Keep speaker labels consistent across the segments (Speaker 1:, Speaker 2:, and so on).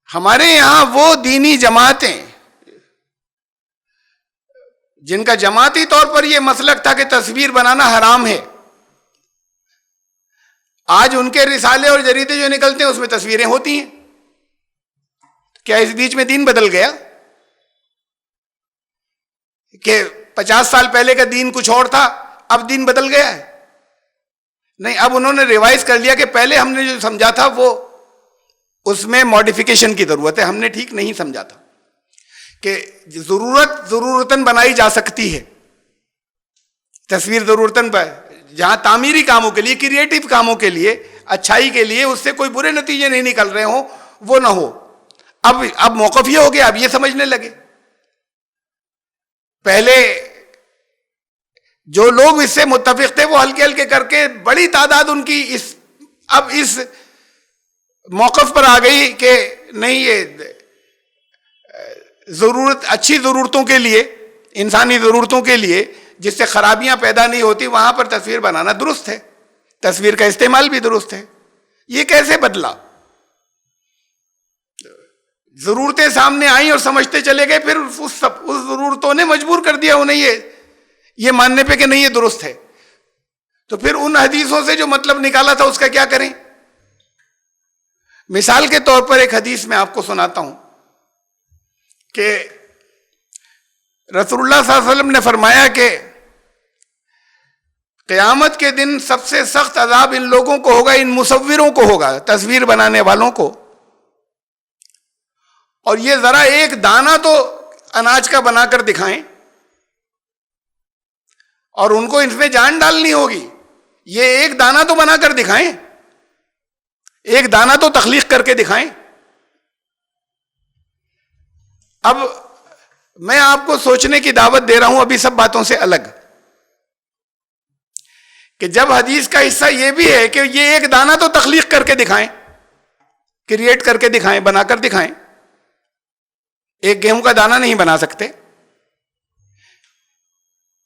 Speaker 1: ہمارے یہاں وہ دینی جماعتیں جن کا جماعتی طور پر یہ مسلک تھا کہ تصویر بنانا حرام ہے، آج ان کے رسالے اور جریدے جو نکلتے ہیں اس میں تصویریں ہوتی ہیں. کیا اس بیچ میں دین بدل گیا کہ 50 سال پہلے کا دین کچھ اور تھا اب دین بدل گیا ہے؟ نہیں، اب انہوں نے ریوائز کر لیا کہ پہلے ہم نے جو سمجھا تھا وہ اس میں ماڈیفیکیشن کی ضرورت ہے، ہم نے ٹھیک نہیں سمجھا تھا کہ ضرورتاً بنائی جا سکتی ہے تصویر، ضرورتاً جہاں تعمیری کاموں کے لیے، کریٹو کاموں کے لیے، اچھائی کے لیے، اس سے کوئی برے نتیجے نہیں نکل رہے ہوں وہ نہ ہو. اب موقف یہ ہو گیا، اب یہ سمجھنے لگے. پہلے جو لوگ اس سے متفق تھے وہ ہلکے ہلکے کر کے بڑی تعداد ان کی اب اس موقف پر آ گئی کہ نہیں، یہ اچھی ضرورتوں کے لیے، انسانی ضرورتوں کے لیے جس سے خرابیاں پیدا نہیں ہوتی وہاں پر تصویر بنانا درست ہے، تصویر کا استعمال بھی درست ہے. یہ کیسے بدلا؟ ضرورتیں سامنے آئیں اور سمجھتے چلے گئے، پھر اس ضرورتوں نے مجبور کر دیا انہیں یہ ماننے پہ کہ نہیں یہ درست ہے. تو پھر ان حدیثوں سے جو مطلب نکالا تھا اس کا کیا کریں؟ مثال کے طور پر ایک حدیث میں آپ کو سناتا ہوں کہ رسول اللہ صلی اللہ علیہ وسلم نے فرمایا کہ قیامت کے دن سب سے سخت عذاب ان لوگوں کو ہوگا، ان مصوروں کو ہوگا، تصویر بنانے والوں کو. اور یہ ذرا ایک دانہ تو اناج کا بنا کر دکھائیں اور ان کو اس میں جان ڈالنی ہوگی. یہ ایک دانہ تو بنا کر دکھائیں، ایک دانہ تو تخلیق کر کے دکھائیں. اب میں آپ کو سوچنے کی دعوت دے رہا ہوں ابھی سب باتوں سے الگ، کہ جب حدیث کا حصہ یہ بھی ہے کہ یہ ایک دانہ تو تخلیق کر کے دکھائیں، کریٹ کر کے دکھائیں، بنا کر دکھائیں. ایک گیہوں کا دانہ نہیں بنا سکتے.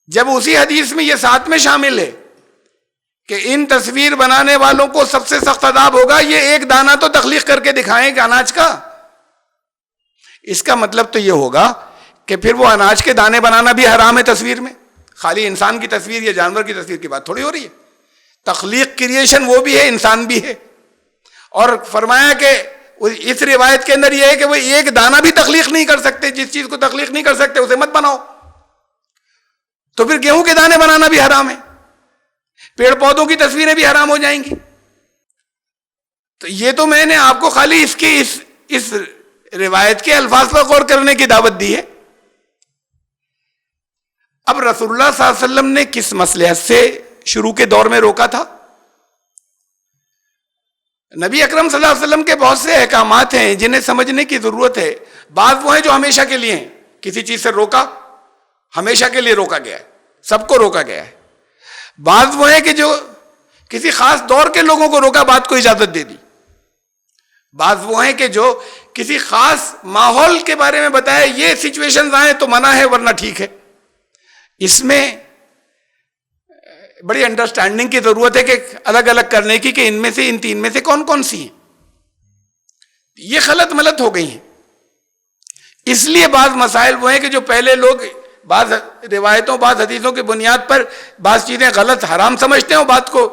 Speaker 1: جب اسی حدیث میں یہ ساتھ میں شامل ہے کہ ان تصویر بنانے والوں کو سب سے سخت عذاب ہوگا، یہ ایک دانہ تو تخلیق کر کے دکھائیں کہ اناج کا، اس کا مطلب تو یہ ہوگا کہ پھر وہ اناج کے دانے بنانا بھی حرام ہے تصویر میں. خالی انسان کی تصویر یا جانور کی تصویر کی بات تھوڑی ہو رہی ہے. تخلیق، کریشن وہ بھی ہے، انسان بھی ہے. اور فرمایا کہ اس روایت کے اندر یہ ہے کہ وہ ایک دانہ بھی تخلیق نہیں کر سکتے، جس چیز کو تخلیق نہیں کر سکتے اسے مت بناؤ. تو پھر گیہوں کے دانے بنانا بھی حرام ہے، پیڑ پودوں کی تصویریں بھی حرام ہو جائیں گی. تو یہ تو میں نے آپ کو خالی اس روایت کے الفاظ پر غور کرنے کی دعوت دی ہے. اب رسول اللہ صلی اللہ علیہ وسلم نے کس مصلحت سے شروع کے دور میں روکا تھا؟ نبی اکرم صلی اللہ علیہ وسلم کے بہت سے احکامات ہیں جنہیں سمجھنے کی ضرورت ہے. بعض وہ ہیں جو ہمیشہ کے لیے ہیں، کسی چیز سے روکا ہمیشہ کے لیے روکا گیا ہے، سب کو روکا گیا ہے. بعض وہ ہیں کہ جو کسی خاص دور کے لوگوں کو روکا، بات کو اجازت دے دی. بعض وہ ہیں کہ جو کسی خاص ماحول کے بارے میں بتایا یہ سچویشنز آئیں تو منع ہے ورنہ ٹھیک ہے. اس میں بڑی انڈرسٹینڈنگ کی ضرورت ہے کہ الگ الگ کرنے کی کہ ان میں سے، ان تین میں سے کون کون سی ہیں. یہ غلط ملت ہو گئی ہیں. اس لیے بعض مسائل وہ ہیں کہ جو پہلے لوگ بعض روایتوں، بعض حدیثوں کی بنیاد پر بعض چیزیں غلط حرام سمجھتے ہیں، بات کو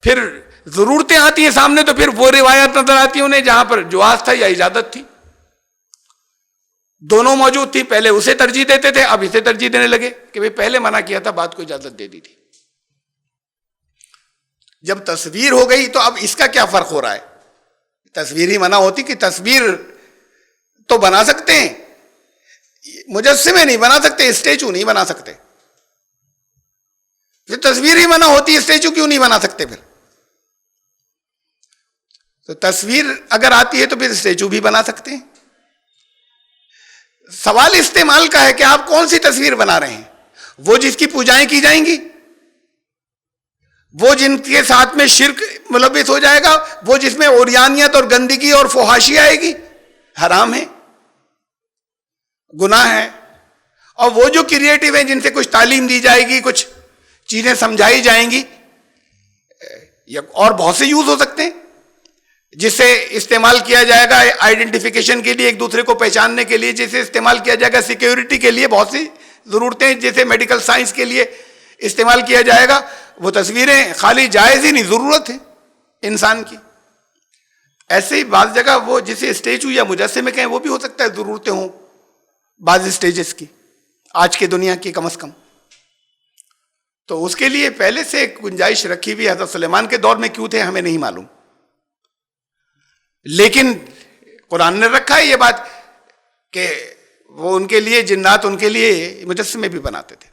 Speaker 1: پھر ضرورتیں آتی ہیں سامنے تو پھر وہ روایت نظر آتی ہیں انہیں جہاں پر جواز تھا یا اجازت تھی. دونوں موجود تھی، پہلے اسے ترجیح دیتے تھے، اب اسے ترجیح دینے لگے کہ بھئی پہلے منع کیا تھا، بات کو اجازت دے دی تھی. جب تصویر ہو گئی تو اب اس کا کیا فرق ہو رہا ہے؟ تصویر ہی منع ہوتی کہ تصویر تو بنا سکتے ہیں، مجسمے نہیں بنا سکتے، اسٹیچو نہیں بنا سکتے. پھر تصویر ہی منع ہوتی، اسٹیچو کیوں نہیں بنا سکتے؟ پھر تو تصویر اگر آتی ہے تو پھر اسٹیچو بھی بنا سکتے ہیں. سوال استعمال کا ہے کہ آپ کون سی تصویر بنا رہے ہیں؟ وہ جس کی پوجائیں کی جائیں گی، وہ جن کے ساتھ میں شرک ملوث ہو جائے گا، وہ جس میں اوریانیت اور گندگی اور فحاشی آئے گی، حرام ہے، گناہ ہے. اور وہ جو کریٹو ہیں جن سے کچھ تعلیم دی جائے گی، کچھ چیزیں سمجھائی جائیں گی، اور بہت سے یوز ہو سکتے ہیں. جسے استعمال کیا جائے گا آئیڈینٹیفیکیشن کے لیے، ایک دوسرے کو پہچاننے کے لیے، جسے استعمال کیا جائے گا سیکیورٹی کے لیے، بہت سی ضرورتیں جیسے میڈیکل سائنس کے لیے استعمال کیا جائے گا. وہ تصویریں خالی جائز ہی نہیں، ضرورت ہے انسان کی. ایسے ہی بعض جگہ وہ جسے اسٹیچو یا مجسمے کہیں، وہ بھی ہو سکتا ہے ضرورتیں ہوں بعض اسٹیجز کی، آج کے دنیا کی کم از کم. تو اس کے لیے پہلے سے گنجائش رکھی ہوئی. حضرت سلیمان کے دور میں کیوں تھے ہمیں نہیں معلوم، لیکن قرآن نے رکھا ہے یہ بات کہ وہ ان کے لیے، جنات ان کے لیے مجسمے بھی بناتے تھے.